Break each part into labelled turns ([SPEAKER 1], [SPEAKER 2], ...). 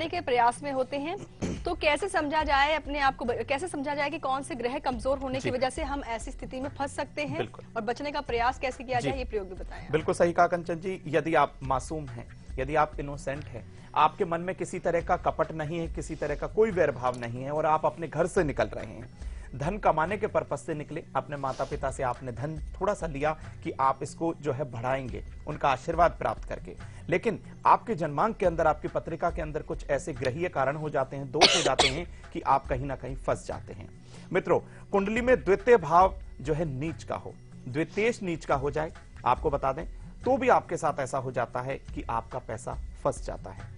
[SPEAKER 1] बचाने के प्रयास में होते हैं, तो कैसे समझा जाए अपने आप को, कैसे समझा जाए कि कौन से ग्रह कमजोर होने की वजह से हम ऐसी स्थिति में फंस सकते हैं और बचने का प्रयास कैसे किया जाए, ये प्रयोग भी बताएं।
[SPEAKER 2] बिल्कुल सही कहा कंचन जी। यदि आप मासूम हैं, यदि आप इनोसेंट हैं, आपके मन में किसी तरह का कपट नहीं है, किसी तरह का कोई वैरभाव नहीं है और आप अपने घर से निकल रहे हैं, धन कमाने के पर्पस से निकले, अपने माता पिता से आपने धन थोड़ा सा लिया कि आप इसको जो है बढ़ाएंगे उनका आशीर्वाद प्राप्त करके, लेकिन आपके जन्मांक के अंदर, आपकी पत्रिका के अंदर कुछ ऐसे ग्रहीय कारण हो जाते हैं, दोष हो जाते हैं कि आप कहीं ना कहीं फंस जाते हैं। मित्रों, कुंडली में द्वितीय भाव जो है नीच का हो, द्वितीयेश नीच का हो जाए, आपको बता दें, तो भी आपके साथ ऐसा हो जाता है कि आपका पैसा फंस जाता है।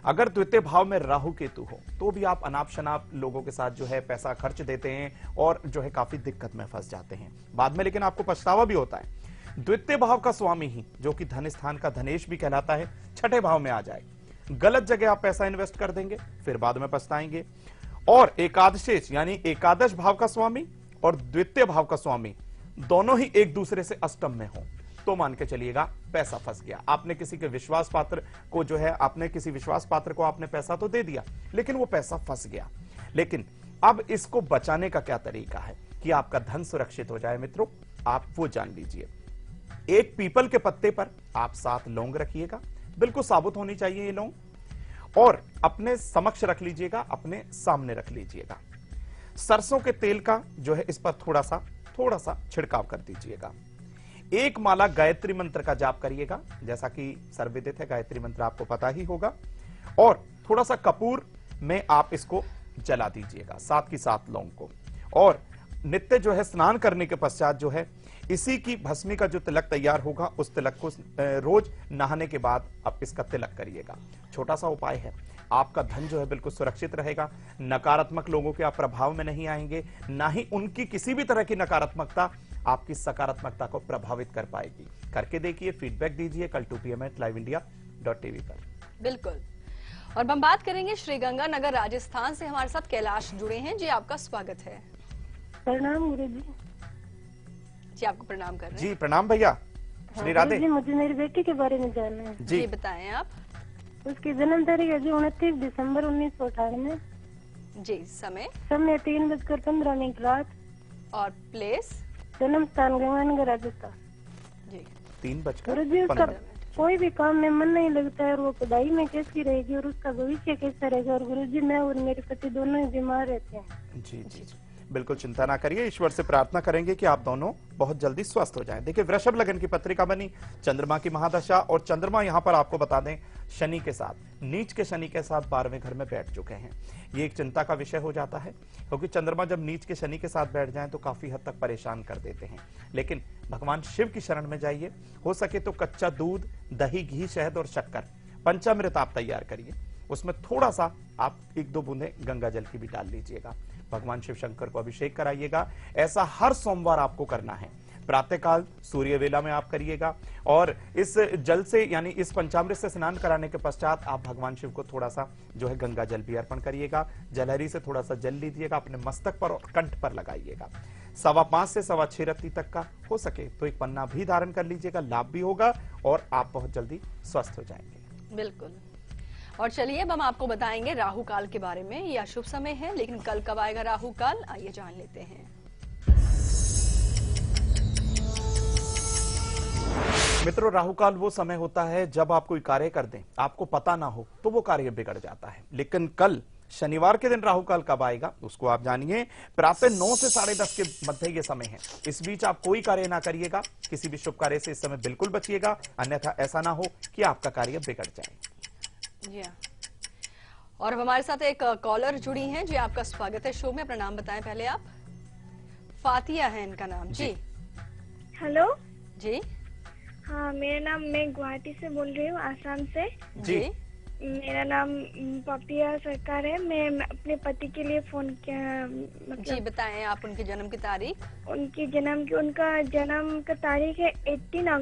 [SPEAKER 2] अगर द्वितीय भाव में राहु केतु हो तो भी आप अनाप शनाप लोगों के साथ जो है पैसा खर्च देते हैं और जो है काफी दिक्कत में फंस जाते हैं बाद में, लेकिन आपको पछतावा भी होता है। द्वितीय भाव का स्वामी ही, जो कि धन स्थान का धनेश भी कहलाता है, छठे भाव में आ जाए, गलत जगह आप पैसा इन्वेस्ट कर देंगे, फिर बाद में पछताएंगे। और एकादशेश यानी एकादश भाव का स्वामी और द्वितीय भाव का स्वामी दोनों ही एक दूसरे से अष्टम में हो तो मान के चलिएगा पैसा फंस गया। आपने किसी के विश्वास पात्र को जो है, आपने किसी विश्वास पात्र को आपने पैसा तो दे दिया, लेकिन वो पैसा फंस गया। लेकिन अब इसको बचाने का क्या तरीका है कि आपका धन सुरक्षित हो जाए? मित्रों, आप वो जान लीजिए। एक पीपल के पत्ते पर आप 7 लौंग रखिएगा, बिल्कुल साबुत होनी चाहिए ये लौंग, और अपने समक्ष रख लीजिएगा, अपने सामने रख लीजिएगा। सरसों के तेल का जो है इस पर थोड़ा सा छिड़काव कर दीजिएगा। एक माला गायत्री मंत्र का जाप करिएगा, जैसा कि सर्वविदित है, गायत्री मंत्र आपको पता ही होगा, और थोड़ा सा कपूर में आप इसको जला दीजिएगा, 7 की 7 लौंग को। और नित्य जो है स्नान करने के पश्चात जो है इसी की भस्मी का जो तिलक तैयार होगा, उस तिलक को रोज नहाने के बाद आप इसका तिलक करिएगा। छोटा सा उपाय है, आपका धन जो है बिल्कुल सुरक्षित रहेगा, नकारात्मक लोगों के आप प्रभाव में नहीं आएंगे, ना ही उनकी किसी भी तरह की नकारात्मकता आपकी सकारात्मकता को प्रभावित कर पाएगी। करके देखिए, फीडबैक दीजिए कल 2 PM liveindia.tv पर।
[SPEAKER 1] बिल्कुल। और हम बात करेंगे श्रीगंगानगर राजस्थान से, हमारे साथ कैलाश जुड़े हैं जी, आपका स्वागत है।
[SPEAKER 3] प्रणाम गुरु जी।
[SPEAKER 1] जी आपको प्रणाम कर रहे हैं।
[SPEAKER 2] जी प्रणाम भैया, श्री राधे
[SPEAKER 3] जी। मुझे मेरी बेटी के बारे में जानना है।
[SPEAKER 1] जी बताएं आप।
[SPEAKER 3] उसकी जन्म तारीख है जी 29 दिसंबर 1998।
[SPEAKER 1] जी समय
[SPEAKER 3] 3:15 रात।
[SPEAKER 1] और प्लेस?
[SPEAKER 3] जन्म स्थान गंगानगर राजस्थान।
[SPEAKER 1] जी
[SPEAKER 2] 3:15।
[SPEAKER 3] कोई भी काम में मन नहीं लगता है और वो पढ़ाई में कैसी रहेगी और उसका भविष्य कैसा रहेगा? और गुरु जी, मैं और मेरे पति दोनों ही बीमार रहते हैं।
[SPEAKER 2] जी जी जी, बिल्कुल चिंता ना करिए, ईश्वर से प्रार्थना करेंगे कि आप दोनों बहुत जल्दी स्वस्थ हो जाएं। देखिए, वृषभ लगन की पत्रिका बनी, चंद्रमा की महादशा, और चंद्रमा यहां पर आपको बता दें शनि के साथ, नीच के शनि के साथ 12वें घर में बैठ चुके हैं। ये एक चिंता का विषय हो जाता है, क्योंकि चंद्रमा जब नीच के शनि के साथ बैठ जाएं तो काफी हद तक परेशान कर देते हैं। लेकिन भगवान शिव की शरण में जाइए, हो सके तो कच्चा दूध, दही, घी, शहद और शक्कर, पंचामृत आप तैयार करिए, उसमें थोड़ा सा आप 1-2 बूंदें गंगा जल की भी डाल लीजिएगा, भगवान शिव शंकर को अभिषेक कराइएगा। ऐसा हर सोमवार आपको करना है, प्रातःकाल सूर्य वेला में आप करिएगा। और इस जल से, यानी इस पंचामृत से स्नान कराने के पश्चात आप भगवान शिव को थोड़ा सा जो है गंगा जल भी अर्पण करिएगा। जलहरी से थोड़ा सा जल लीजिएगा, अपने मस्तक पर और कंठ पर लगाइएगा। 5.25 से 6.25 रत्ती तक का हो सके तो एक पन्ना भी धारण कर लीजिएगा, लाभ भी होगा और आप बहुत जल्दी स्वस्थ हो जाएंगे।
[SPEAKER 1] बिल्कुल। और चलिए अब हम आपको बताएंगे राहु काल के बारे में। यह अशुभ समय है, लेकिन कल कब आएगा राहु काल, आइए जान लेते हैं।
[SPEAKER 2] मित्रों, राहु काल वो समय होता है जब आप कोई कार्य कर दें, आपको पता ना हो तो वो कार्य बिगड़ जाता है। लेकिन कल शनिवार के दिन राहु काल कब आएगा उसको आप जानिए। प्रातः 9 से 10:30 के मध्य ये समय है। इस बीच आप कोई कार्य ना करिएगा, किसी भी शुभ कार्य से इस समय बिल्कुल बचिएगा, अन्यथा ऐसा ना हो कि आपका कार्य बिगड़ जाए।
[SPEAKER 1] जी हाँ। और अब हमारे साथ एक कॉलर जुड़ी हैं जी, आपका स्वागत है शो में। अपना नाम बताएं पहले आप। फातिया है इनका नाम। जी
[SPEAKER 4] हेलो
[SPEAKER 1] जी।
[SPEAKER 4] हाँ, मेरा नाम, मैं गुवाहाटी से बोल रही हूँ, आसाम से।
[SPEAKER 1] जी
[SPEAKER 4] मेरा नाम पपिया सरकार है। मैं अपने पति के लिए फोन किया, मतलब
[SPEAKER 1] जी बताएं आप उनकी जन्म की तारीख।
[SPEAKER 4] उनका जन्म का तारीख है 18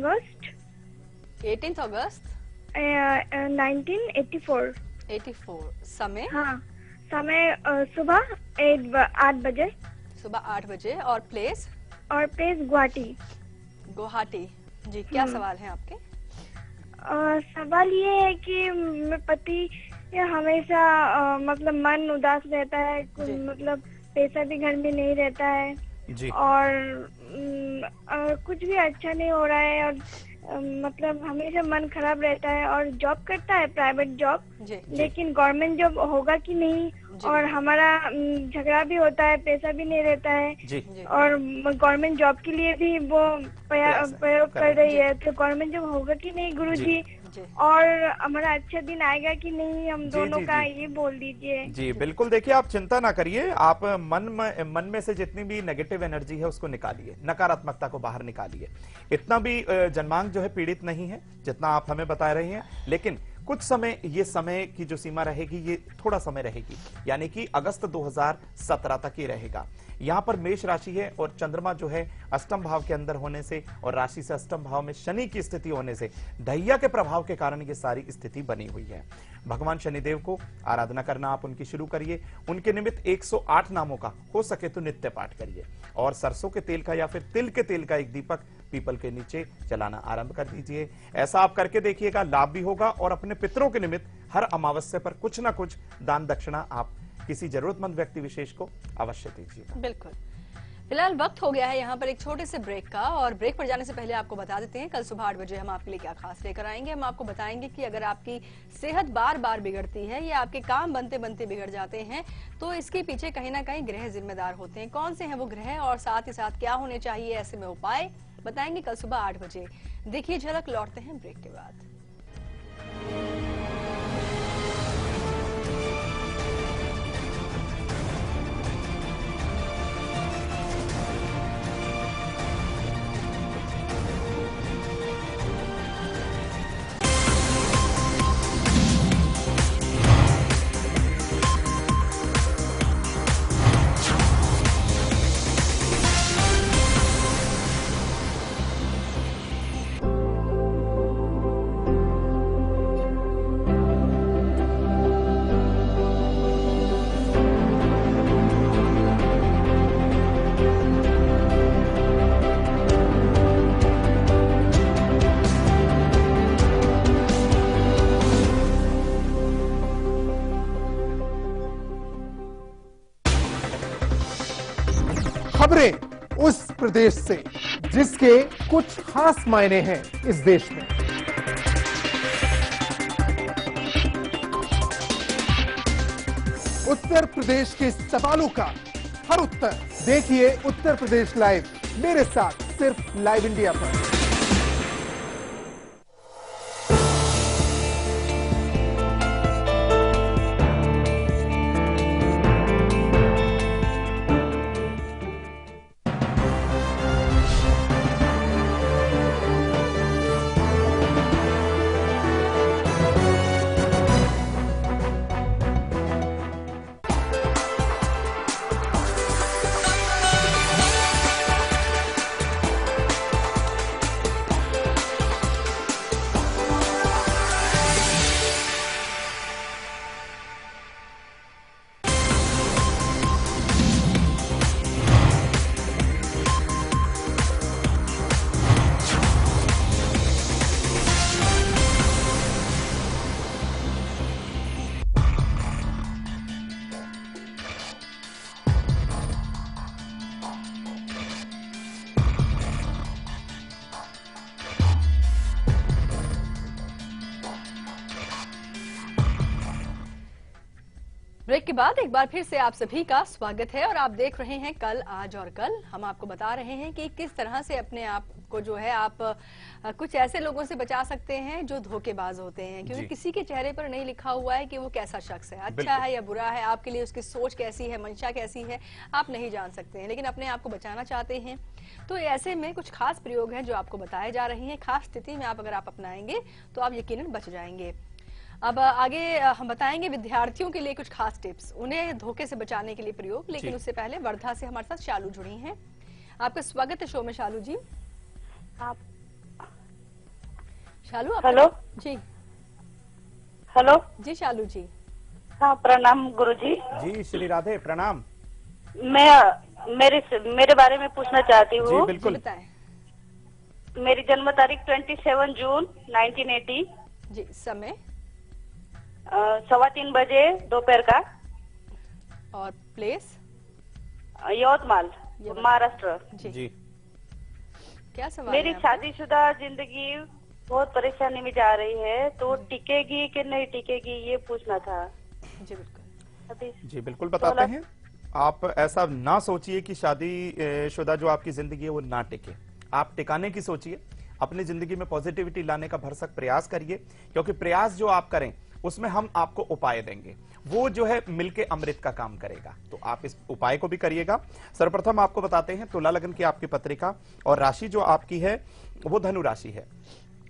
[SPEAKER 4] अगस्त 1984।
[SPEAKER 1] 84। समय?
[SPEAKER 4] हाँ, समय सुबह 8 बजे।
[SPEAKER 1] सुबह 8 बजे। और प्लेस?
[SPEAKER 4] और प्लेस गुवाहाटी।
[SPEAKER 1] जी क्या सवाल है आपके?
[SPEAKER 4] सवाल ये है कि मेरे पति या हमेशा मतलब मन उदास रहता है, मतलब पैसा भी घर में नहीं रहता है
[SPEAKER 2] जी।
[SPEAKER 4] और कुछ भी अच्छा नहीं हो रहा है और मतलब हमेशा मन खराब रहता है और जॉब करता है प्राइवेट जॉब, लेकिन गवर्नमेंट जॉब होगा कि नहीं, और हमारा झगड़ा भी होता है, पैसा भी नहीं रहता है और गवर्नमेंट जॉब के लिए भी वो प्रयोग कर रही है, तो गवर्नमेंट जॉब होगा कि नहीं गुरुजी, और हमारा अच्छा दिन आएगा कि नहीं, हम दोनों का ये बोल दीजिए।
[SPEAKER 2] जी बिल्कुल, देखिए आप चिंता ना करिए, आप मन में से जितनी भी नेगेटिव एनर्जी है उसको निकालिए, नकारात्मकता को बाहर निकालिए। इतना भी जन्मांक जो है पीड़ित नहीं है जितना आप हमें बता रहे हैं, लेकिन कुछ समय, ये समय की जो सीमा रहेगी ये थोड़ा समय रहेगी, यानी कि अगस्त 2017 तक ही रहेगा। यहां पर मेष राशि है और चंद्रमा जो है अष्टम भाव के अंदर होने से और राशि से अष्टम भाव में शनि की स्थिति होने से ढैया के प्रभाव के कारण ये सारी स्थिति बनी हुई है। भगवान शनिदेव को आराधना करना आप उनकी शुरू करिए, उनके निमित्त 108 नामों का हो सके तो नित्य पाठ करिए और सरसों के तेल का या फिर तिल के तेल का एक दीपक पीपल के नीचे जलाना आरंभ कर दीजिए। ऐसा आप करके देखिएगा, लाभ भी होगा और अपने पितरों के निमित्त हर अमावस्या पर कुछ ना कुछ दान दक्षिणा आप किसी जरूरतमंद व्यक्ति विशेष को अवश्य दीजिएगा।
[SPEAKER 1] बिल्कुल। फिलहाल वक्त हो गया है यहाँ पर एक छोटे से ब्रेक का, और ब्रेक पर जाने से पहले आपको बता देते हैं कल सुबह 8 बजे हम आपके लिए क्या खास लेकर आएंगे। हम आपको बताएंगे कि अगर आपकी सेहत बार बार बिगड़ती है या आपके काम बनते बनते बिगड़ जाते हैं तो इसके पीछे कहीं ना कहीं ग्रह जिम्मेदार होते हैं। कौन से हैं वो ग्रह और साथ ही साथ क्या होने चाहिए ऐसे में उपाय, बताएंगे कल सुबह 8 बजे। देखिए झलक, लौटते हैं ब्रेक के बाद।
[SPEAKER 5] खबरें उस प्रदेश से जिसके कुछ खास मायने हैं इस देश में। उत्तर प्रदेश के सवालों का हर उत्तर देखिए उत्तर प्रदेश लाइव, मेरे साथ सिर्फ लाइव इंडिया पर।
[SPEAKER 1] ब्रेक के बाद एक बार फिर से आप सभी का स्वागत है और आप देख रहे हैं कल, आज और कल। हम आपको बता रहे हैं कि किस तरह से अपने आप को जो है आप कुछ ऐसे लोगों से बचा सकते हैं जो धोखेबाज होते हैं, क्योंकि किसी के चेहरे पर नहीं लिखा हुआ है कि वो कैसा शख्स है, अच्छा है या बुरा है, आपके लिए उसकी सोच कैसी है, मंशा कैसी है, आप नहीं जान सकते हैं। लेकिन अपने आप को बचाना चाहते हैं तो ऐसे में कुछ खास प्रयोग हैं जो आपको बताए जा रहे हैं। खास स्थिति में अगर आप अपनाएंगे तो आप यकीनन बच जाएंगे। अब आगे हम बताएंगे विद्यार्थियों के लिए कुछ खास टिप्स, उन्हें धोखे से बचाने के लिए प्रयोग। लेकिन उससे पहले वर्धा से हमारे साथ शालू जुड़ी हैं। आपका स्वागत है शो में शालू जी।
[SPEAKER 3] आप
[SPEAKER 1] शालू आप
[SPEAKER 3] हेलो
[SPEAKER 1] जी।
[SPEAKER 3] हेलो
[SPEAKER 1] जी शालू जी।
[SPEAKER 3] हाँ प्रणाम गुरुजी।
[SPEAKER 2] जी श्री राधे, प्रणाम।
[SPEAKER 3] मैं मेरे बारे में पूछना चाहती हूँ।
[SPEAKER 2] जी बिल्कुल
[SPEAKER 1] बताएं।
[SPEAKER 3] मेरी जन्म तारीख 27 जून 1980।
[SPEAKER 1] जी। समय
[SPEAKER 6] 3:15 बजे दोपहर का।
[SPEAKER 1] और प्लेस?
[SPEAKER 6] यवतमाल, महाराष्ट्र।
[SPEAKER 1] जी। क्या सवाल
[SPEAKER 6] मेरी
[SPEAKER 1] है आपका?
[SPEAKER 6] शादीशुदा जिंदगी बहुत परेशानी में जा रही है, तो टिकेगी कि नहीं टिकेगी ये पूछना था।
[SPEAKER 1] जी बिल्कुल।
[SPEAKER 6] अभी
[SPEAKER 2] जी बिल्कुल बताते हैं। आप ऐसा ना सोचिए कि शादी शुदा जो आपकी जिंदगी है वो ना टिके। आप टिकाने की सोचिए, अपनी जिंदगी में पॉजिटिविटी लाने का भरसक प्रयास करिए, क्योंकि प्रयास जो आप करें उसमें हम आपको उपाय देंगे, वो जो है मिलके अमृत का काम करेगा। तो आप इस उपाय को भी करिएगा। सर्वप्रथम आपको बताते हैं तुला लगन की आपकी पत्रिका, और राशि जो आपकी है वो धनु राशि है।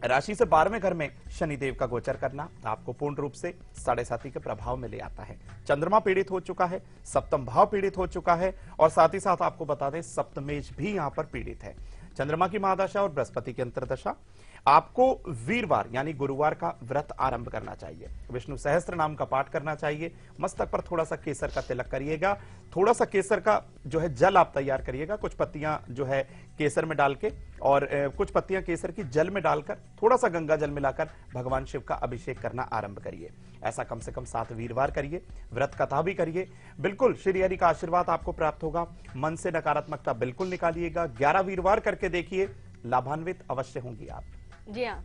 [SPEAKER 2] राशि से 12वें घर में शनिदेव का गोचर करना आपको पूर्ण रूप से 7.5 के प्रभाव में ले आता है। चंद्रमा पीड़ित हो चुका है, सप्तम भाव पीड़ित हो चुका है, और साथ ही साथ आपको बता दें सप्तमेश भी यहां पर पीड़ित है। चंद्रमा की महादशा और बृहस्पति की अंतरदशा। आपको वीरवार यानी गुरुवार का व्रत आरंभ करना चाहिए, विष्णु सहस्त्र नाम का पाठ करना चाहिए। मस्तक पर थोड़ा सा केसर का तिलक करिएगा, थोड़ा सा केसर का जो है जल आप तैयार करिएगा, कुछ पत्तियां जो है केसर में डाल के, और कुछ पत्तियां केसर की जल में डालकर थोड़ा सा गंगा जल मिलाकर भगवान शिव का अभिषेक करना आरंभ करिए। ऐसा कम से कम 7 वीरवार करिए, व्रत कथा भी करिए। बिल्कुल श्री हरि का आशीर्वाद आपको प्राप्त होगा। मन से नकारात्मकता बिल्कुल निकालिएगा। 11 वीरवार करके देखिए, लाभान्वित अवश्य होंगी आप।
[SPEAKER 1] जी हाँ,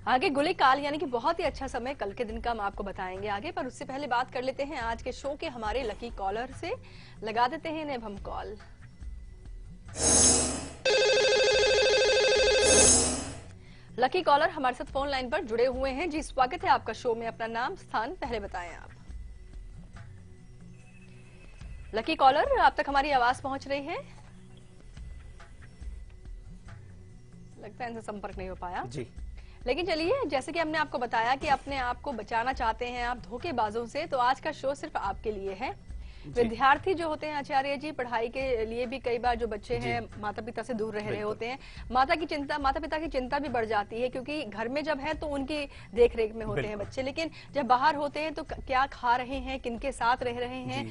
[SPEAKER 1] आगे गुलिक काल यानी कि बहुत ही अच्छा समय कल के दिन का हम आपको बताएंगे आगे, पर उससे पहले बात कर लेते हैं आज के शो के हमारे लकी कॉलर से। लगा देते हैं इन्हें हम कॉल। लकी कॉलर हमारे साथ फोन लाइन पर जुड़े हुए हैं। जी स्वागत है आपका शो में, अपना नाम स्थान पहले बताएं आप। लकी कॉलर, आप तक हमारी आवाज पहुंच रही है? लगता है इनसे संपर्क नहीं हो पाया
[SPEAKER 2] जी।
[SPEAKER 1] लेकिन चलिए, जैसे कि हमने आपको बताया कि अपने आप को बचाना चाहते हैं आप धोखेबाजों से, तो आज का शो सिर्फ आपके लिए है। विद्यार्थी जो होते हैं आचार्य जी, पढ़ाई के लिए भी कई बार जो बच्चे हैं माता पिता से दूर रह रहे होते हैं, माता पिता की चिंता भी बढ़ जाती है, क्योंकि घर में जब है तो उनकी देख रेख में होते हैं बच्चे, लेकिन जब बाहर होते हैं तो क्या खा रहे हैं, किनके साथ रह रहे हैं,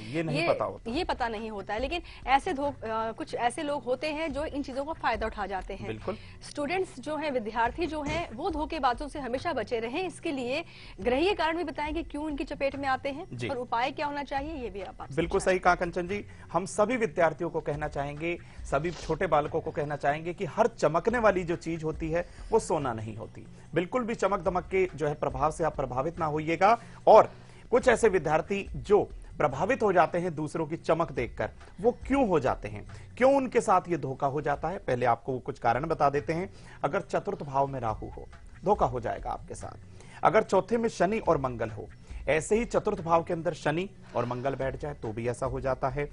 [SPEAKER 1] ये पता नहीं होता है। लेकिन ऐसे कुछ ऐसे लोग होते हैं जो इन चीजों का फायदा उठा जाते हैं। स्टूडेंट्स जो है, विद्यार्थी जो है, वो धोखेबाजों से हमेशा बचे रहें। इसके लिए ग्रहीय कारण भी बताएं कि क्यों उनकी चपेट में आते हैं और उपाय क्या होना चाहिए, ये भी आप
[SPEAKER 2] बिल्कुल सही कहा कंचन जी। हम सभी विद्यार्थियों को कहना चाहेंगे, सभी छोटे बालकों को कहना चाहेंगे कि हर चमकने वाली जो चीज होती है वो सोना नहीं होती। बिल्कुल भी चमक दमक के जो है प्रभाव से आप प्रभावित ना होइएगा। और कुछ ऐसे विद्यार्थी जो प्रभावित हो जाते हैं दूसरों की चमक देखकर, वो क्यों हो जाते हैं, क्यों उनके साथ ये धोखा हो जाता है, पहले आपको कुछ कारण बता देते हैं। अगर चतुर्थ भाव में राहु हो, धोखा हो जाएगा आपके साथ। अगर चौथे में शनि और मंगल हो, ऐसे ही चतुर्थ भाव के अंदर शनि और मंगल बैठ जाए तो भी ऐसा हो जाता है।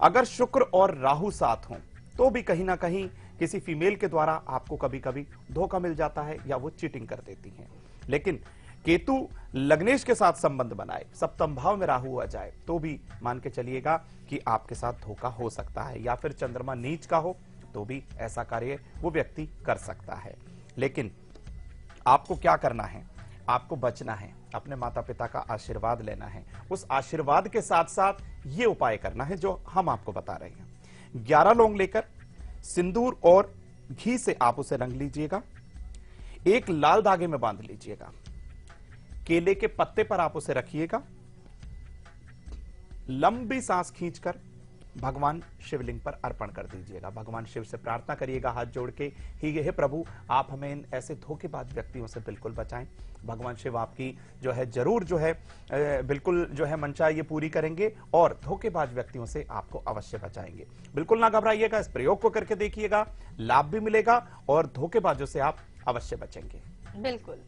[SPEAKER 2] अगर शुक्र और राहु साथ हों तो भी कहीं ना कहीं किसी फीमेल के द्वारा आपको कभी कभी धोखा मिल जाता है या वो चीटिंग कर देती हैं। लेकिन केतु लग्नेश के साथ संबंध बनाए, सप्तम भाव में राहु आ जाए तो भी मान के चलिएगा कि आपके साथ धोखा हो सकता है। या फिर चंद्रमा नीच का हो तो भी ऐसा कार्य वो व्यक्ति कर सकता है। लेकिन आपको क्या करना है, आपको बचना है, अपने माता पिता का आशीर्वाद लेना है। उस आशीर्वाद के साथ साथ ये उपाय करना है जो हम आपको बता रहे हैं। 11 लौंग लेकर सिंदूर और घी से आप उसे रंग लीजिएगा, एक लाल धागे में बांध लीजिएगा, केले के पत्ते पर आप उसे रखिएगा, लंबी सांस खींचकर भगवान शिवलिंग पर अर्पण कर दीजिएगा। भगवान शिव से प्रार्थना करिएगा हाथ जोड़ के, हे प्रभु आप हमें इन ऐसे धोखेबाज व्यक्तियों से बिल्कुल बचाएं। भगवान शिव आपकी जो है जरूर जो है बिल्कुल जो है मंशा ये पूरी करेंगे और धोखेबाज व्यक्तियों से आपको अवश्य बचाएंगे। बिल्कुल ना घबराइएगा, इस प्रयोग को करके देखिएगा, लाभ भी मिलेगा और धोखेबाजों से आप अवश्य बचेंगे।
[SPEAKER 1] बिल्कुल।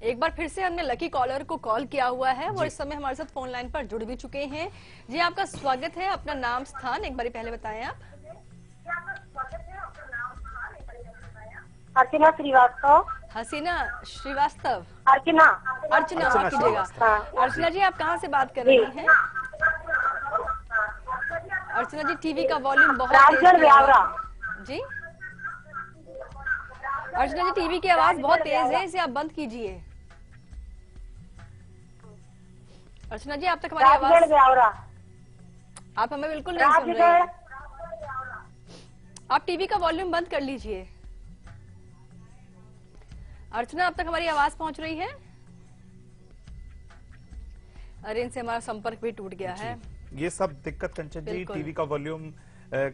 [SPEAKER 1] एक बार फिर से हमने लकी कॉलर को कॉल किया हुआ है, वो इस समय हमारे साथ फोन लाइन पर जुड़ भी चुके हैं। जी आपका स्वागत है, अपना नाम स्थान एक बार पहले बताएं आप।
[SPEAKER 6] अर्चना श्रीवास्तव।
[SPEAKER 1] हसीना श्रीवास्तव।
[SPEAKER 6] अर्चना
[SPEAKER 1] माफ कीजिएगा। अर्चना जी आप कहाँ से बात कर रही हैं? अर्चना जी टीवी का वॉल्यूम बहुत तेज है। जी अर्चना जी टीवी की आवाज बहुत तेज है, इसे आप बंद कीजिए। अर्चना जी आप तक हमारी आवाज, आप हमें बिल्कुल नहीं सुन रहे हैं। आप टीवी का वॉल्यूम बंद कर लीजिए। अर्चना अब तक हमारी आवाज पहुंच रही है? अरे इनसे हमारा संपर्क भी टूट गया है।
[SPEAKER 2] ये सब दिक्कत कंचन जी
[SPEAKER 1] बिल्कुल।
[SPEAKER 2] टीवी का वॉल्यूम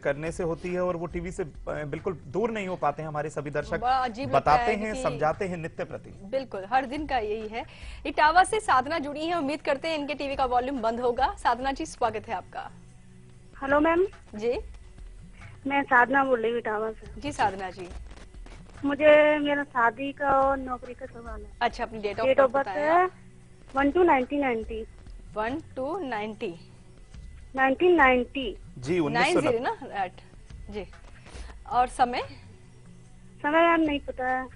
[SPEAKER 2] करने से होती है और वो टीवी से बिल्कुल दूर नहीं हो पाते हैं। हमारे सभी दर्शक
[SPEAKER 1] बड़ा अजीब लगता
[SPEAKER 2] बताते
[SPEAKER 1] है
[SPEAKER 2] हैं,
[SPEAKER 1] क्योंकि-
[SPEAKER 2] समझाते हैं नित्य प्रति।
[SPEAKER 1] बिल्कुल, हर दिन का यही है। इटावा से साधना जुड़ी है, उम्मीद करते हैं इनके टीवी का वॉल्यूम बंद होगा। साधना जी, स्वागत है आपका।
[SPEAKER 4] हेलो मैम,
[SPEAKER 1] जी
[SPEAKER 4] मैं साधना बोल रही हूँ इटावा से।
[SPEAKER 1] जी साधना जी।
[SPEAKER 4] मुझे मेरा शादी का और नौकरी का सवाल है।
[SPEAKER 1] अच्छा, अपनी date
[SPEAKER 4] date
[SPEAKER 1] of
[SPEAKER 4] of
[SPEAKER 1] birth
[SPEAKER 4] birth
[SPEAKER 1] बताएं।
[SPEAKER 4] है 1/2/1990।
[SPEAKER 1] 1 to 90
[SPEAKER 4] 1990।
[SPEAKER 2] जी
[SPEAKER 1] 90
[SPEAKER 2] 1990
[SPEAKER 1] ना एट जी। और समय?
[SPEAKER 4] समय यार नहीं पता है।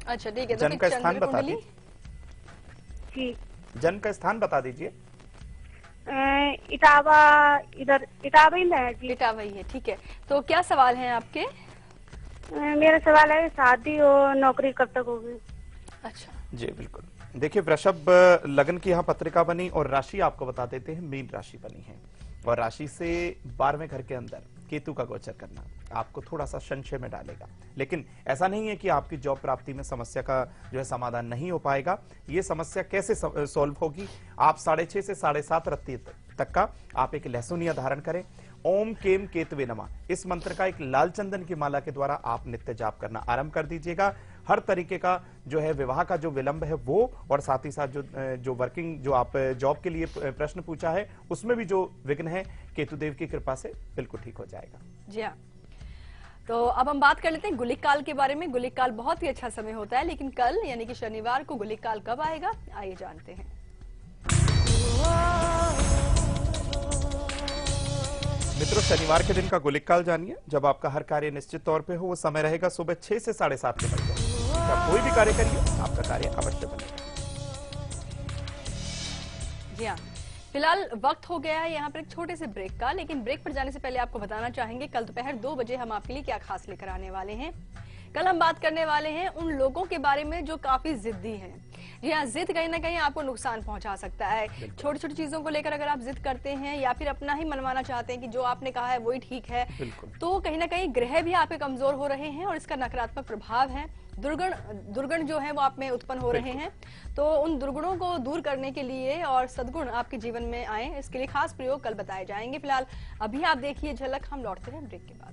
[SPEAKER 1] अच्छा ठीक है, तो
[SPEAKER 2] जन्म
[SPEAKER 1] फिर
[SPEAKER 2] का स्थान
[SPEAKER 1] चंद्र
[SPEAKER 2] बता
[SPEAKER 1] कुंडली?
[SPEAKER 2] दीजिए।
[SPEAKER 4] जी,
[SPEAKER 2] जन्म का स्थान बता दीजिए।
[SPEAKER 4] इटावा, इधर इटावा ही है जी।
[SPEAKER 1] इटावा ही है, ठीक है। तो क्या सवाल हैं आपके?
[SPEAKER 4] मेरा सवाल है शादी और नौकरी कब तक होगी?
[SPEAKER 1] अच्छा,
[SPEAKER 2] जी बिल्कुल। देखिए वृषभ लगन की यहाँ पत्रिका बनी और राशि आपको बता देते हैं, मीन राशि बनी है और राशि से 12वें घर के अंदर केतु का गोचर करना आपको थोड़ा सा संशय में डालेगा। लेकिन ऐसा नहीं है कि आपकी जॉब प्राप्ति में समस्या का जो है समाधान नहीं हो पाएगा। ये समस्या कैसे सॉल्व होगी? आप 6:30 से 7:30 रात्रि तक का आप एक लहसुनिया धारण करें। ओम केम केतवे नमः इस मंत्र का एक लाल चंदन की माला के द्वारा आप नित्य जाप करना आरंभ कर दीजिएगा। हर तरीके का जो है विवाह का जो विलंब है वो, और साथ ही साथ जो वर्किंग जो आप जॉब के लिए प्रश्न पूछा है उसमें भी जो विघ्न है केतुदेव की कृपा से बिल्कुल ठीक हो जाएगा।
[SPEAKER 1] जी हाँ। तो अब हम बात कर लेते हैं गुलिक काल के बारे में। गुलिक काल बहुत ही अच्छा समय होता है, लेकिन कल यानी कि शनिवार को गुलिक काल कब आएगा, आइए जानते हैं।
[SPEAKER 2] मित्रों, शनिवार के दिन का गुलिक काल जानिए। जब आपका हर कार्य निश्चित तौर पे हो, वो समय रहेगा सुबह 6 से 7:30 के बजे। आप कोई भी कार्य करिए, आपका कार्य अवश्य बनेगा।
[SPEAKER 1] जी हाँ, फिलहाल वक्त हो गया है यहाँ पर एक छोटे से ब्रेक का, लेकिन ब्रेक पर जाने से पहले आपको बताना चाहेंगे कल दोपहर 2 बजे हम आपके लिए क्या खास लेकर आने वाले हैं। कल हम बात करने वाले हैं उन लोगों के बारे में जो काफी जिद्दी हैं। जी हाँ, जिद कहीं ना कहीं आपको नुकसान पहुंचा सकता है। छोटी छोटी चीजों को लेकर अगर आप जिद करते हैं या फिर अपना ही मनवाना चाहते हैं कि जो आपने कहा है वही ठीक है, तो कहीं ना कहीं ग्रह भी आपके कमजोर हो रहे हैं और इसका नकारात्मक प्रभाव है। दुर्गुण जो है वो आप में उत्पन्न हो रहे हैं। तो उन दुर्गुणों को दूर करने के लिए और सद्गुण आपके जीवन में आए, इसके लिए खास प्रयोग कल बताए जाएंगे। फिलहाल अभी आप देखिए झलक, हम लौटते हैं ब्रेक के बाद।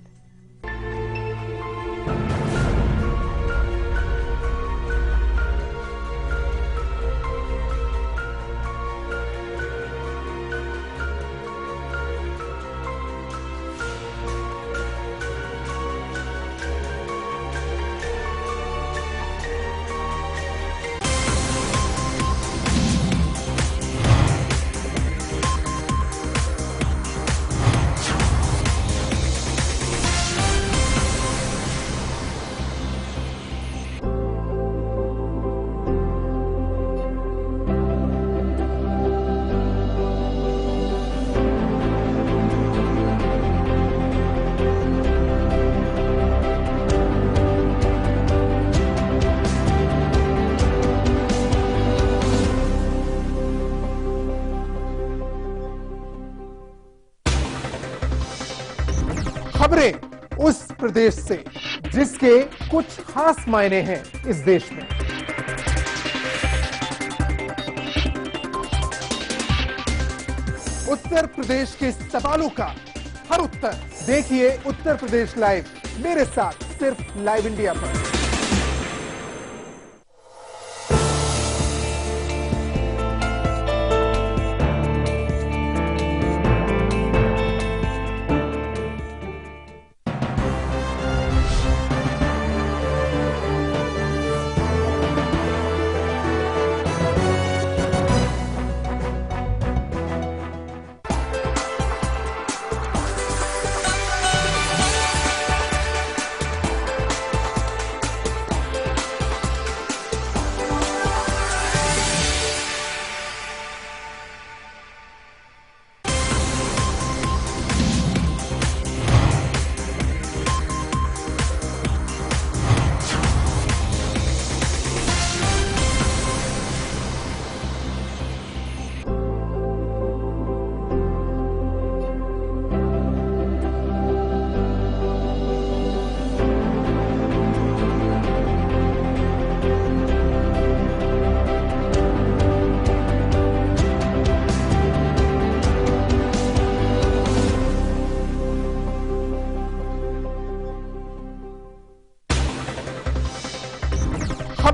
[SPEAKER 5] खबरें उस प्रदेश से जिसके कुछ खास मायने हैं इस देश में। उत्तर प्रदेश के सवालों का हर उत्तर देखिए उत्तर प्रदेश लाइव, मेरे साथ सिर्फ लाइव इंडिया पर।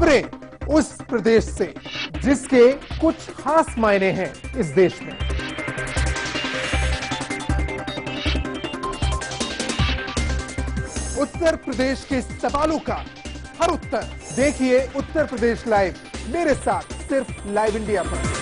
[SPEAKER 5] खबरें उस प्रदेश से जिसके कुछ खास मायने हैं इस देश में। उत्तर प्रदेश के सवालों का हर उत्तर देखिए उत्तर प्रदेश लाइव, मेरे साथ सिर्फ लाइव इंडिया पर।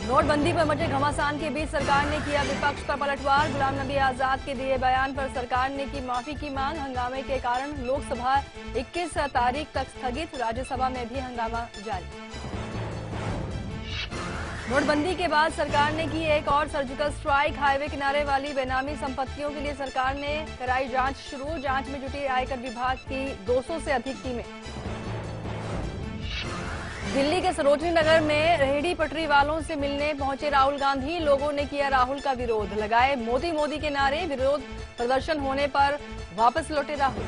[SPEAKER 1] नोटबंदी पर मचे घमासान के बीच सरकार ने किया विपक्ष पर पलटवार। गुलाम नबी आजाद के दिए बयान पर सरकार ने की माफी की मांग। हंगामे के कारण लोकसभा 21 तारीख तक स्थगित, राज्यसभा में भी हंगामा जारी। नोटबंदी के बाद सरकार ने की एक और सर्जिकल स्ट्राइक। हाईवे किनारे वाली बेनामी संपत्तियों के लिए सरकार ने कराई जांच शुरू। जांच में जुटी आयकर विभाग की 200 से अधिक टीमें। दिल्ली के सरोजनी नगर में रेहड़ी पटरी वालों से मिलने पहुंचे राहुल गांधी। लोगों ने किया राहुल का विरोध, लगाए मोदी मोदी के नारे। विरोध प्रदर्शन होने पर वापस लौटे राहुल।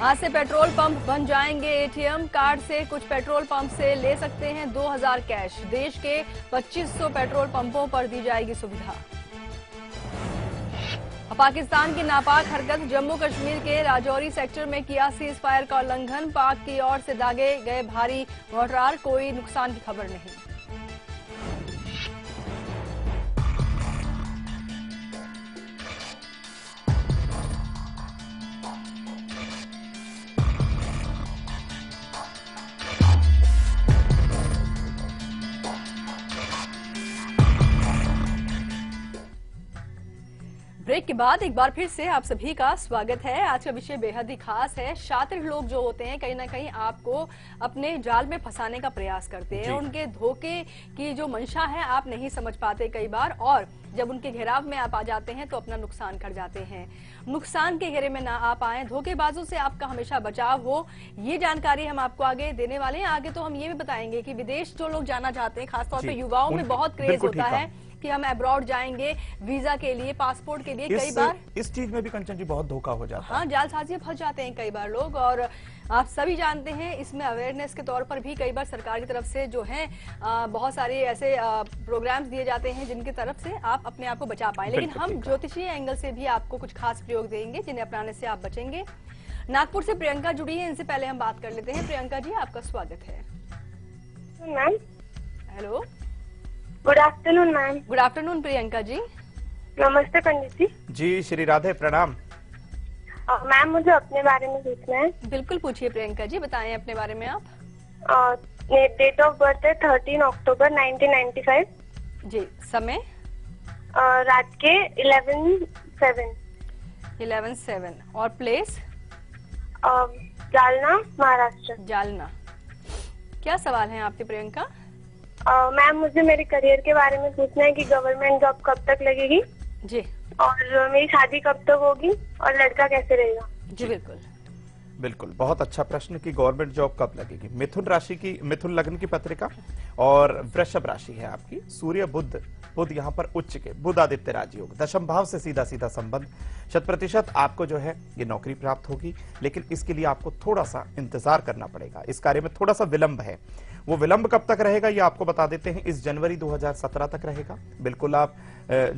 [SPEAKER 1] आज से पेट्रोल पंप बन जाएंगे एटीएम कार्ड से कुछ पेट्रोल पंप से ले सकते हैं 2000 कैश। देश के 2500 पेट्रोल पंपों पर दी जाएगी सुविधा। पाकिस्तान की नापाक हरकत, जम्मू कश्मीर के राजौरी सेक्टर में किया सीज फायर का उल्लंघन। पाक की ओर से दागे गए भारी मोर्टार, कोई नुकसान की खबर नहीं। ब्रेक के बाद एक बार फिर से आप सभी का स्वागत है। आज का विषय बेहद ही खास है। शातिर लोग जो होते हैं कहीं ना कहीं आपको अपने जाल में फंसाने का प्रयास करते हैं। उनके धोखे की जो मंशा है आप नहीं समझ पाते कई बार, और जब उनके घेराव में आप आ जाते हैं तो अपना नुकसान कर जाते हैं। नुकसान के घेरे में ना आ पाए, धोखेबाजों से आपका हमेशा बचाव हो, ये जानकारी हम आपको आगे देने वाले हैं। आगे तो हम ये भी बताएंगे कि विदेश जो लोग जाना चाहते हैं, खासतौर पे युवाओं में बहुत क्रेज होता है कि हम अब्रॉड जाएंगे वीजा के लिए, पासपोर्ट के लिए। कई बार
[SPEAKER 2] इस चीज में भी कंचन जी बहुत धोखा हो जाता है।
[SPEAKER 1] हाँ, जालसाजी फंस जाते हैं कई बार लोग, और आप सभी जानते हैं इसमें अवेयरनेस के तौर पर भी कई बार सरकार की तरफ से जो है बहुत सारे ऐसे प्रोग्राम्स दिए जाते हैं जिनकी तरफ से आप अपने आप को बचा पाए। लेकिन हम ज्योतिषीय एंगल से भी आपको कुछ खास प्रयोग देंगे जिन्हें अपनाने से आप बचेंगे। नागपुर से प्रियंका जुड़ी है, इनसे पहले हम बात कर लेते हैं। प्रियंका जी, आपका स्वागत है।
[SPEAKER 4] Ma'am
[SPEAKER 1] hello,
[SPEAKER 4] good afternoon ma'am.
[SPEAKER 1] Good afternoon Priyanka ji.
[SPEAKER 4] नमस्ते पंडित जी।
[SPEAKER 2] जी श्री राधे, प्रणाम।
[SPEAKER 4] मैम मुझे अपने बारे में पूछना है।
[SPEAKER 1] बिल्कुल पूछिए प्रियंका जी, बताएं अपने बारे में आप।
[SPEAKER 4] डेट ऑफ बर्थ है 13 अक्टूबर 1995।
[SPEAKER 1] जी, समय
[SPEAKER 4] रात के
[SPEAKER 1] 11:07 और प्लेस
[SPEAKER 4] जालना, महाराष्ट्र।
[SPEAKER 1] जालना। क्या सवाल है आपके प्रियंका?
[SPEAKER 4] मैम मुझे मेरे करियर के बारे में पूछना है कि गवर्नमेंट जॉब कब तक लगेगी
[SPEAKER 1] जी,
[SPEAKER 4] और मेरी शादी कब तक होगी और लड़का कैसे रहेगा।
[SPEAKER 1] जी बिल्कुल
[SPEAKER 2] बिल्कुल, बहुत अच्छा प्रश्न कि गवर्नमेंट जॉब कब लगेगी। मिथुन राशि की, मिथुन लग्न की पत्रिका और वृषभ राशि है आपकी। सूर्य बुध यहाँ पर उच्च के, बुध आदित्य राजयोग, दशम भाव से सीधा सीधा संबंध। 100% आपको जो है ये नौकरी प्राप्त होगी, लेकिन इसके लिए आपको थोड़ा सा इंतजार करना पड़ेगा। इस कार्य में थोड़ा सा विलंब है। वो विलंब कब तक रहेगा ये आपको बता देते हैं। इस जनवरी 2017 तक रहेगा। बिल्कुल आप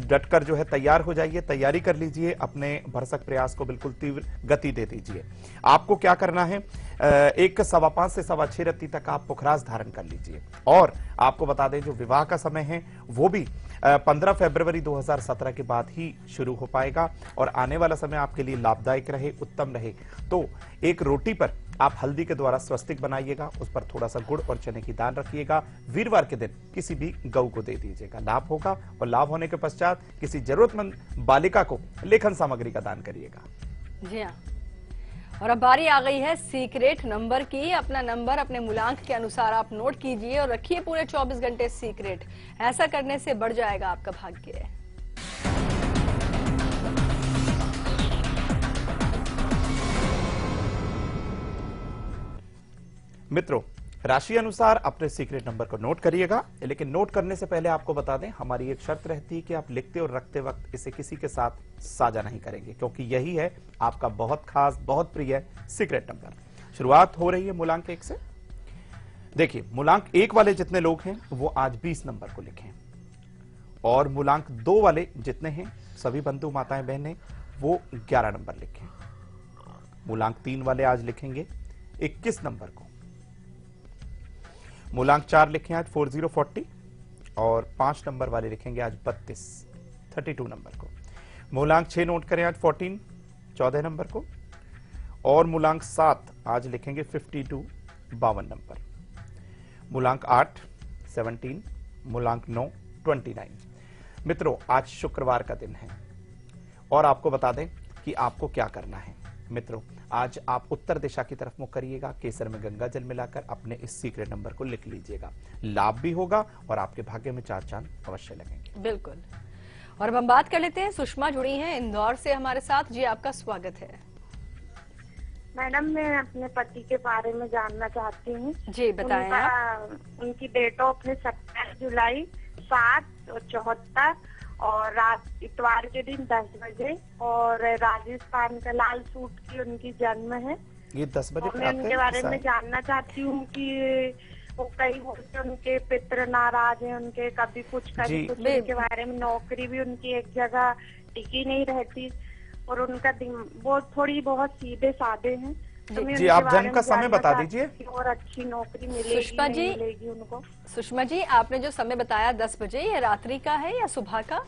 [SPEAKER 2] डटकर जो है तैयार हो जाइए, तैयारी कर लीजिए, अपने भरसक प्रयास को बिल्कुल तीव्र गति दे दीजिए। आपको क्या करना है, एक 5:15 से 6:15 रत्ती तक आप पुखरास धारण कर लीजिए। और आपको बता दें जो विवाह का समय है वो भी 15 फरवरी 2017 के बाद ही शुरू हो पाएगा और आने वाला समय आपके लिए लाभदायक रहे, उत्तम रहे तो एक रोटी पर आप हल्दी के द्वारा स्वस्तिक बनाइएगा, उस पर थोड़ा सा गुड़ और चने की दाल रखिएगा। वीरवार के दिन किसी भी गऊ को दे दीजिएगा, लाभ होगा। और लाभ होने के पश्चात किसी जरूरतमंद बालिका को लेखन सामग्री का दान करिएगा।
[SPEAKER 1] जी हाँ, और अब बारी आ गई है सीक्रेट नंबर की। अपना नंबर अपने मूलांक के अनुसार आप नोट कीजिए और रखिए पूरे 24 घंटे सीक्रेट। ऐसा करने से बढ़ जाएगा आपका भाग्य।
[SPEAKER 2] मित्रों, राशि अनुसार अपने सीक्रेट नंबर को नोट करिएगा, लेकिन नोट करने से पहले आपको बता दें हमारी एक शर्त रहती है कि आप लिखते और रखते वक्त इसे किसी के साथ साझा नहीं करेंगे, क्योंकि यही है आपका बहुत खास, बहुत प्रिय सीक्रेट नंबर। शुरुआत हो रही है मूलांक 1 से। देखिए, मूलांक 1 वाले जितने लोग हैं वो आज 20 नंबर को लिखें, और मूलांक 2 वाले जितने हैं सभी बंधु माताएं बहनें वो 11 नंबर लिखें। मूलांक 3 वाले आज लिखेंगे 21 नंबर को। मूलांक 4 लिखें आज 4040, और 5 नंबर वाले लिखेंगे आज 32 नंबर को। मूलांक 6 नोट करें आज 14 नंबर को, और मूलांक 7 आज लिखेंगे 52 नंबर। मूलांक 8 17, मूलांक 9 29। मित्रों, आज शुक्रवार का दिन है और आपको बता दें कि आपको क्या करना है। मित्रों, आज आप उत्तर दिशा की तरफ मुख करिएगा, केसर में गंगा जल मिलाकर अपने इस सीक्रेट नंबर को लिख लीजिएगा। लाभ भी होगा और आपके भाग्य में 4 चांद अवश्य लगेंगे।
[SPEAKER 1] बिल्कुल। और अब हम बात कर लेते हैं, सुषमा जुड़ी हैं इंदौर से हमारे साथ। जी, आपका स्वागत है।
[SPEAKER 7] मैडम, मैं अपने पति के बारे में जानना चाहती हूँ।
[SPEAKER 1] जी, बताएं आप।
[SPEAKER 7] उनकी डेट ऑफ है 27 जुलाई 774, और रात इतवार के दिन 10 बजे, और राजस्थान का लाल सूट की उनकी जन्म है।
[SPEAKER 2] ये 10 बजे
[SPEAKER 7] मैं उनके बारे में जानना चाहती हूँ कि वो कई बोलते उनके पितृ नाराज हैं, उनके कभी कुछ उनके बारे में। नौकरी भी उनकी एक जगह टिकी नहीं रहती, और उनका वो थोड़ी बहुत सीधे साधे हैं।
[SPEAKER 2] जी, आप जन्म का समय बता दीजिए।
[SPEAKER 7] और अच्छी नौकरी मिलेगी
[SPEAKER 1] सुषमा जी,
[SPEAKER 7] मिलेगी उनको।
[SPEAKER 1] सुषमा जी, आपने जो समय बताया 10 बजे, ये रात्रि का है या सुबह का?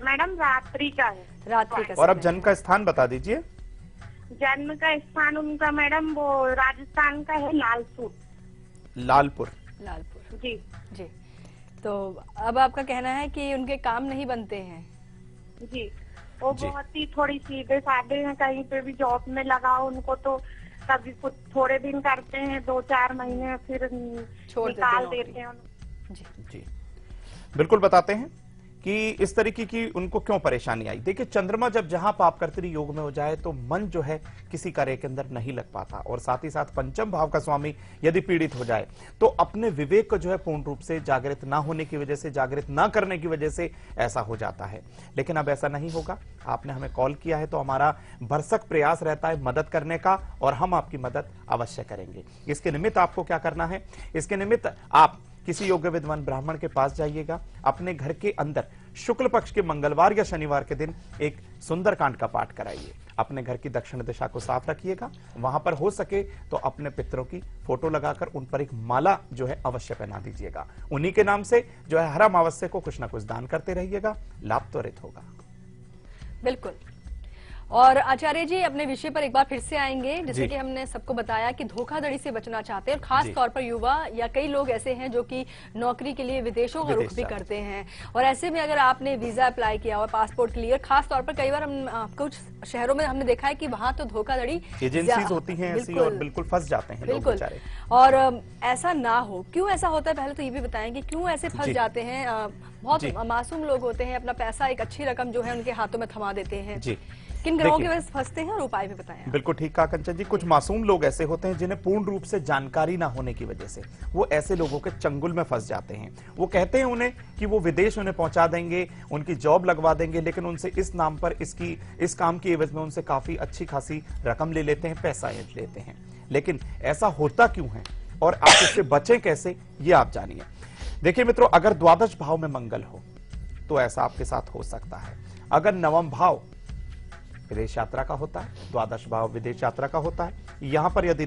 [SPEAKER 7] मैडम, रात्रि का है।
[SPEAKER 1] रात्रि का।
[SPEAKER 2] और अब जन्म का स्थान बता दीजिए।
[SPEAKER 7] जन्म का स्थान उनका मैडम वो राजस्थान का है,
[SPEAKER 2] लालपुर।
[SPEAKER 7] जी
[SPEAKER 1] जी। तो अब आपका कहना है कि उनके काम नहीं बनते हैं?
[SPEAKER 7] जी, वो बहुत ही थोड़ी सीधे साधे हैं। कहीं पे भी जॉब में लगाओ उनको तो कभी कुछ थोड़े दिन करते हैं, 2-4 महीने, फिर निकाल देते हैं।
[SPEAKER 2] जी, बिल्कुल बताते हैं कि इस तरीके की उनको क्यों परेशानी आई। देखिए, चंद्रमा जब जहां पापकर्तरी योग में हो जाए तो मन जो है किसी कार्य के अंदर नहीं लग पाता, और साथ ही साथ पंचम भाव का स्वामी यदि पीड़ित हो जाए तो अपने विवेक को जो है पूर्ण रूप से जागृत ना होने की वजह से, जागृत ना करने की वजह से ऐसा हो जाता है। लेकिन अब ऐसा नहीं होगा। आपने हमें कॉल किया है तो हमारा भरसक प्रयास रहता है मदद करने का, और हम आपकी मदद अवश्य करेंगे। इसके निमित्त आपको क्या करना है? इसके निमित्त आप किसी योग्य विद्वान ब्राह्मण के पास जाइएगा। अपने घर के अंदर शुक्ल पक्ष के मंगलवार या शनिवार के दिन एक सुंदरकांड का पाठ कराइए। अपने घर की दक्षिण दिशा को साफ रखिएगा। वहां पर हो सके तो अपने पितरों की फोटो लगाकर उन पर एक माला जो है अवश्य पहना दीजिएगा। उन्हीं के नाम से जो है हर अमावस्या को कुछ ना कुछ दान करते रहिएगा, लाभ त्वरित होगा।
[SPEAKER 1] बिल्कुल। और आचार्य जी, अपने विषय पर एक बार फिर से आएंगे। जैसे कि हमने सबको बताया कि धोखाधड़ी से बचना चाहते हैं, और खास तौर पर युवा या कई लोग ऐसे हैं जो कि नौकरी के लिए विदेशों का रुख भी करते हैं। और ऐसे में अगर आपने वीजा अप्लाई किया और पासपोर्ट क्लियर, खास तौर पर कई बार हम कुछ शहरों में हमने देखा है कि वहां तो धोखाधड़ी
[SPEAKER 2] एजेंसीज होती हैं ऐसी, और बिल्कुल फंस जाते हैं लोग बेचारे।
[SPEAKER 1] और ऐसा ना हो, क्यों ऐसा होता है पहले तो ये भी बताएंगे, क्यों ऐसे फंस जाते हैं? बहुत मासूम लोग होते हैं, अपना पैसा, एक अच्छी रकम जो है उनके हाथों में थमा देते हैं। किन ग्रहों की वजह से फंसते हैं और उपाय भी बताएं।
[SPEAKER 2] बिल्कुल ठीक कहा कंचन जी। कुछ मासूम लोग ऐसे होते हैं जिन्हें पूर्ण रूप से जानकारी ना होने की वजह से वो ऐसे लोगों के चंगुल में फंस जाते हैं। वो कहते हैं उन्हें कि वो विदेश उन्हें पहुंचा देंगे, उनकी जॉब लगवा देंगे, लेकिन उनसे इस नाम पर इस काम की एवज में उनसे काफी अच्छी खासी रकम ले लेते हैं, पैसा लेते हैं। लेकिन ऐसा होता क्यों है और आप इससे बचें कैसे, ये आप जानिए। देखिए मित्रों, अगर द्वादश भाव में मंगल हो तो ऐसा आपके साथ हो सकता है। अगर नवम भाव विदेश यात्रा का होता है, द्वादश भाव विदेश यात्रा का होता है, यहां पर यदि